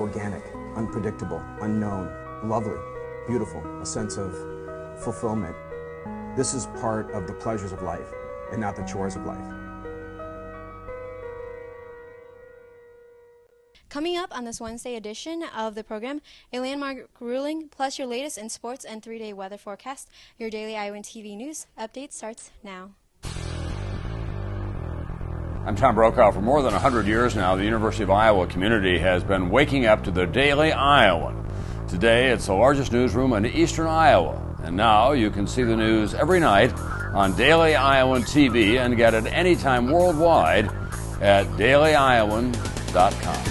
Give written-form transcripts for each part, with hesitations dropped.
organic, unpredictable, unknown, lovely, beautiful, a sense of fulfillment. This is part of the pleasures of life and not the chores of life. Coming up on this Wednesday edition of the program, a landmark ruling plus your latest in sports and 3-day weather forecast. Your daily Iowan TV news update starts now. I'm Tom Brokaw. For more than 100 years now, the University of Iowa community has been waking up to the Daily Iowan. Today, it's the largest newsroom in eastern Iowa. And now you can see the news every night on Daily Iowan TV and get it anytime worldwide at dailyiowan.com.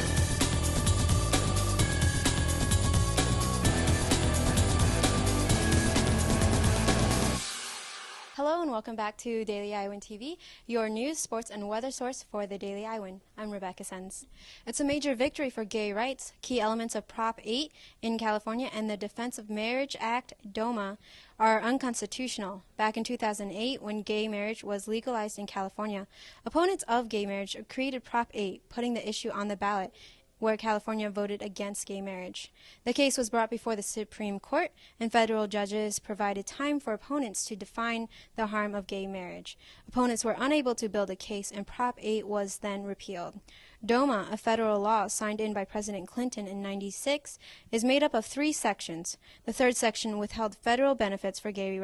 Hello and welcome back to Daily Iowan TV, your news, sports, and weather source for the Daily Iowan. I'm Rebecca Sens. It's a major victory for gay rights. Key elements of Prop 8 in California and the Defense of Marriage Act, DOMA, are unconstitutional. Back in 2008, when gay marriage was legalized in California, opponents of gay marriage created Prop 8, putting the issue on the ballot, where California voted against gay marriage. The case was brought before the Supreme Court, and federal judges provided time for opponents to define the harm of gay marriage. Opponents were unable to build a case, and Prop 8 was then repealed. DOMA, a federal law signed in by President Clinton in '96, is made up of 3 sections. The third section withheld federal benefits for gay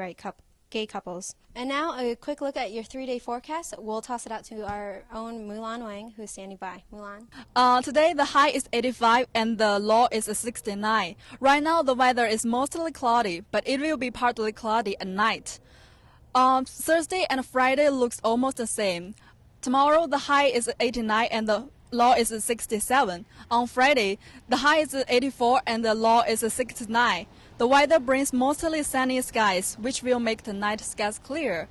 couples. And now a quick look at your 3-day forecast. We'll toss it out to our own Mulan Wang, who is standing by. Mulan. Today the high is 85 and the low is 69. Right now the weather is mostly cloudy, but it will be partly cloudy at night. Thursday and Friday looks almost the same. Tomorrow the high is 89 and the low is 67. On Friday, the high is 84 and the low is 69. The weather brings mostly sunny skies, which will make the night skies clear.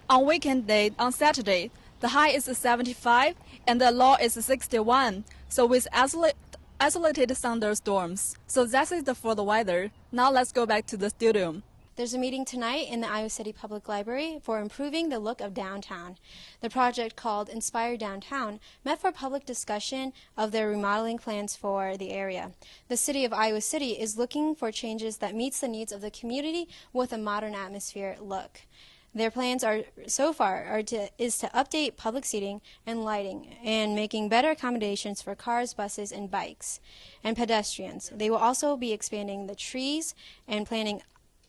On weekend day, on Saturday, the high is 75 and the low is 61, so with isolated thunderstorms. So that's it for the weather. Now let's go back to the studio. There's a meeting tonight in the Iowa City Public Library for improving the look of downtown. The project, called Inspire Downtown, met for public discussion of their remodeling plans for the area. The city of Iowa City is looking for changes that meets the needs of the community with a modern atmosphere look. Their plans so far is to update public seating and lighting and making better accommodations for cars, buses, and bikes and pedestrians. They will also be expanding the trees and planning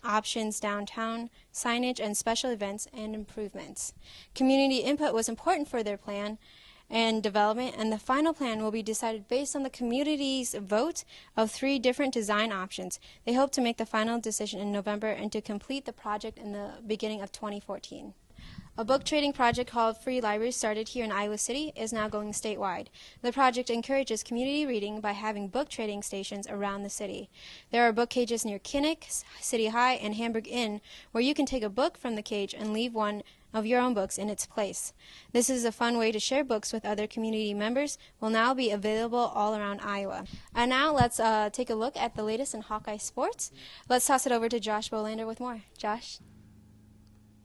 options downtown, signage, and special events and improvements. Community input was important for their plan and development, and the final plan will be decided based on the community's vote of 3 different design options. They hope to make the final decision in November and to complete the project in the beginning of 2014. A book trading project called Free Libraries, started here in Iowa City, is now going statewide. The project encourages community reading by having book trading stations around the city. There are book cages near Kinnick, City High, and Hamburg Inn, where you can take a book from the cage and leave one of your own books in its place. This is a fun way to share books with other community members. Will now be available all around Iowa. And now let's take a look at the latest in Hawkeye sports. Let's toss it over to Josh Bolander with more. Josh?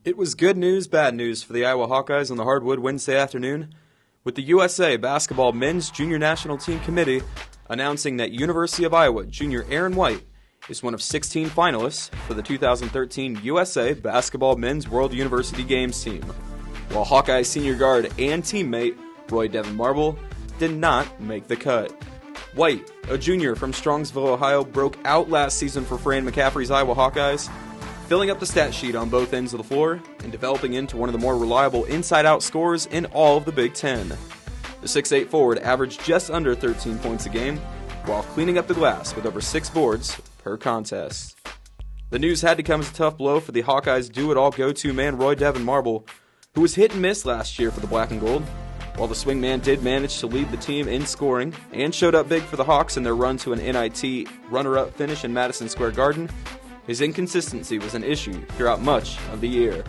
It was good news, bad news for the Iowa Hawkeyes on the hardwood Wednesday afternoon, with the USA Basketball Men's Junior National Team Committee announcing that University of Iowa junior Aaron White is one of 16 finalists for the 2013 USA Basketball Men's World University Games team, while Hawkeye senior guard and teammate Roy Devin Marble did not make the cut. White, a junior from Strongsville, Ohio, broke out last season for Fran McCaffrey's Iowa Hawkeyes, filling up the stat sheet on both ends of the floor and developing into one of the more reliable inside-out scorers in all of the Big Ten. The 6'8 forward averaged just under 13 points a game, while cleaning up the glass with over 6 boards per contest. The news had to come as a tough blow for the Hawkeyes' do-it-all go-to man Roy Devin Marble, who was hit and miss last year for the Black and Gold. While the swingman did manage to lead the team in scoring and showed up big for the Hawks in their run to an NIT runner-up finish in Madison Square Garden, his inconsistency was an issue throughout much of the year.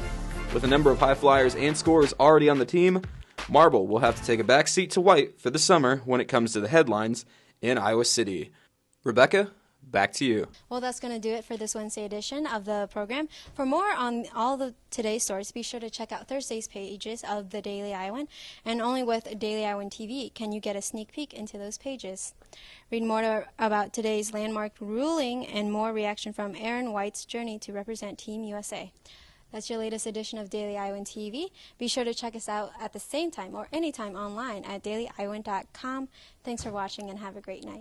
With a number of high flyers and scorers already on the team, Marble will have to take a back seat to White for the summer when it comes to the headlines in Iowa City. Rebecca, back to you. Well, that's going to do it for this Wednesday edition of the program. For more on all the today's stories, be sure to check out Thursday's pages of the Daily Iowan. And only with Daily Iowan TV can you get a sneak peek into those pages. Read more about today's landmark ruling and more reaction from Aaron White's journey to represent Team USA. That's your latest edition of Daily Iowan TV. Be sure to check us out at the same time or anytime online at dailyiowan.com. Thanks for watching and have a great night.